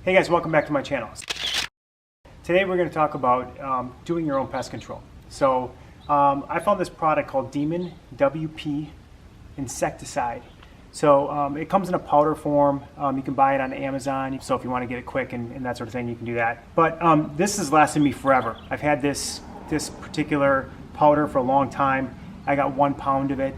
Hey guys, welcome back to my channel. Today we're going to talk about doing your own pest control. So I found this product called Demon WP insecticide. So it comes in a powder form. You can buy it on Amazon. So if you want to get it quick and that sort of thing, you can do that. But this has lasted me forever. I've had this particular powder for a long time. I got 1 pound of it,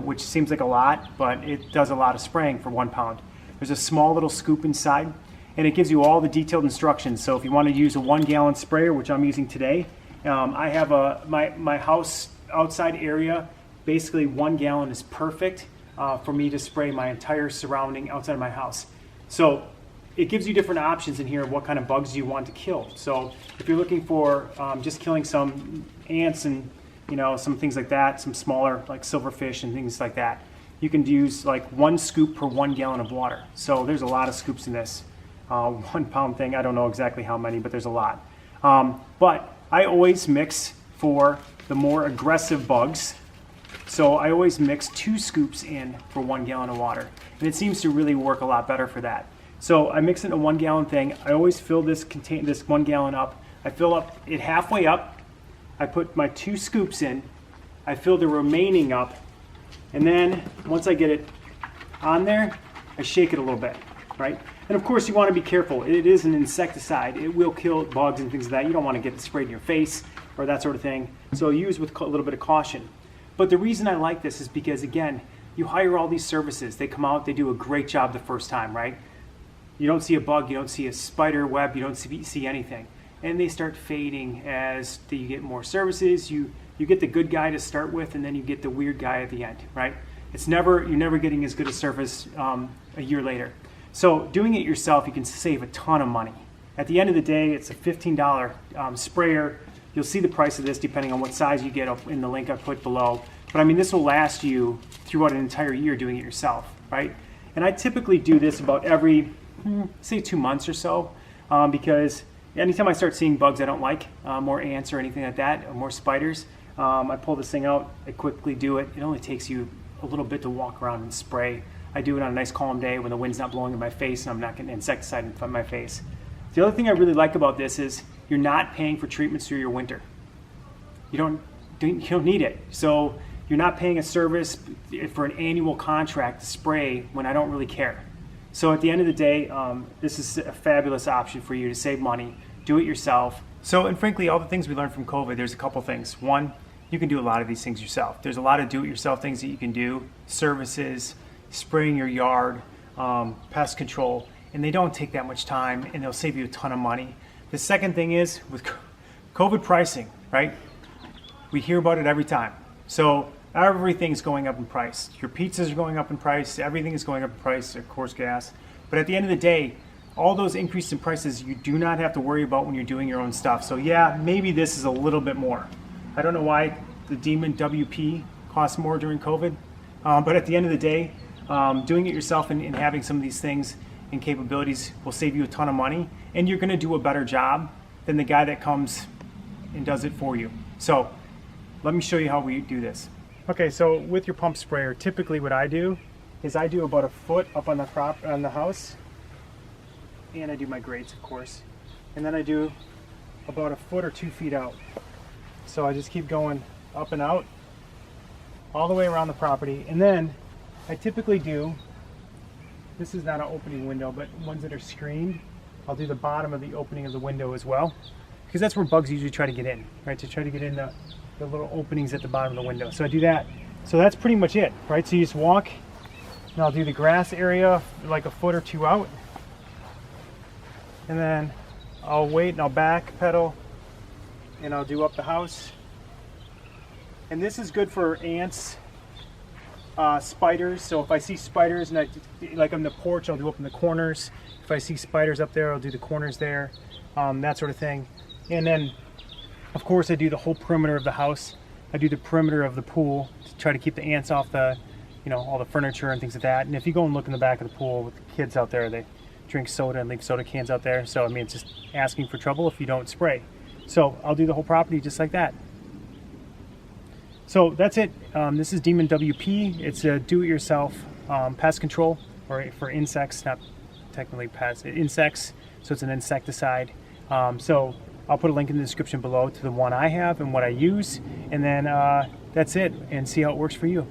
which seems like a lot, but it does a lot of spraying for 1 pound. There's a small little scoop inside, and it gives you all the detailed instructions. So if you want to use a 1 gallon sprayer, which I'm using today, I have my house outside area, basically 1 gallon is perfect for me to spray my entire surrounding outside of my house. So it gives you different options in here of what kind of bugs you want to kill. So if you're looking for just killing some ants and some things like that, some smaller like silverfish and things like that, you can use like 1 scoop per 1 gallon of water. So there's a lot of scoops in this 1 pound thing. I don't know exactly how many, but there's a lot. But I always mix for the more aggressive bugs. So I always mix 2 scoops in for 1 gallon of water. And it seems to really work a lot better for that. So I mix it in a 1 gallon thing. I always fill this 1 gallon up. I fill up it halfway up. I put my 2 scoops in. I fill the remaining up. And then once I get it on there, I shake it a little bit, right? And of course you want to be careful. It is an insecticide. It will kill bugs and things like that. You don't want to get it sprayed in your face or that sort of thing. So use with a little bit of caution. But the reason I like this is because, again, you hire all these services. They come out, they do a great job the first time, right? You don't see a bug, you don't see a spider web, you don't see anything. And they start fading as you get more services. You get the good guy to start with, and then you get the weird guy at the end, right? You're never getting as good a service a year later. So doing it yourself, you can save a ton of money. At the end of the day, it's a $15 sprayer. You'll see the price of this depending on what size you get up in the link I put below. But I mean, this will last you throughout an entire year doing it yourself, right? And I typically do this about every, say 2 months or so, because anytime I start seeing bugs I don't like, more ants or anything like that, or more spiders, I pull this thing out, I quickly do it. It only takes you a little bit to walk around and spray. I do it on a nice calm day when the wind's not blowing in my face and I'm not getting insecticide in my face. The other thing I really like about this is you're not paying for treatments through your winter. You don't need it. So you're not paying a service for an annual contract to spray when I don't really care. So at the end of the day, this is a fabulous option for you to save money, do it yourself. So, and frankly, all the things we learned from COVID, there's a couple things. One, you can do a lot of these things yourself. There's a lot of do-it-yourself things that you can do, services, spraying your yard, pest control, and they don't take that much time and they'll save you a ton of money. The second thing is with COVID pricing, right? We hear about it every time. So everything's going up in price. Your pizzas are going up in price, everything is going up in price, of course gas. But at the end of the day, all those increases in prices you do not have to worry about when you're doing your own stuff. So yeah, maybe this is a little bit more. I don't know why the Demon WP costs more during COVID, but at the end of the day, doing it yourself and having some of these things and capabilities will save you a ton of money, and you're gonna do a better job than the guy that comes and does it for you. So let me show you how we do this. Okay, so with your pump sprayer, typically what I do is I do about 1 foot up on the house, and I do my grates, of course, and then I do about 1 foot or 2 feet out. So I just keep going up and out all the way around the property, and then I typically do, this is not an opening window, but ones that are screened, I'll do the bottom of the opening of the window as well, because that's where bugs usually try to get in, right? To try to get in the little openings at the bottom of the window. So I do that. So that's pretty much it, right? So you just walk, and I'll do the grass area like 1 foot or 2 out, and then I'll wait and I'll back pedal, and I'll do up the house. And this is good for ants, spiders. So if I see spiders, and like on the porch, I'll do up in the corners. If I see spiders up there, I'll do the corners there, that sort of thing. And then, of course, I do the whole perimeter of the house. I do the perimeter of the pool to try to keep the ants off the, all the furniture and things like that. And if you go and look in the back of the pool with the kids out there, they drink soda and leave soda cans out there. So I mean, it's just asking for trouble if you don't spray. So I'll do the whole property just like that. So that's it. This is Demon WP. It's a do-it-yourself pest control for insects, not technically pests, insects So it's an insecticide. So I'll put a link in the description below to the one I have and what I use, and then that's it, and see how it works for you.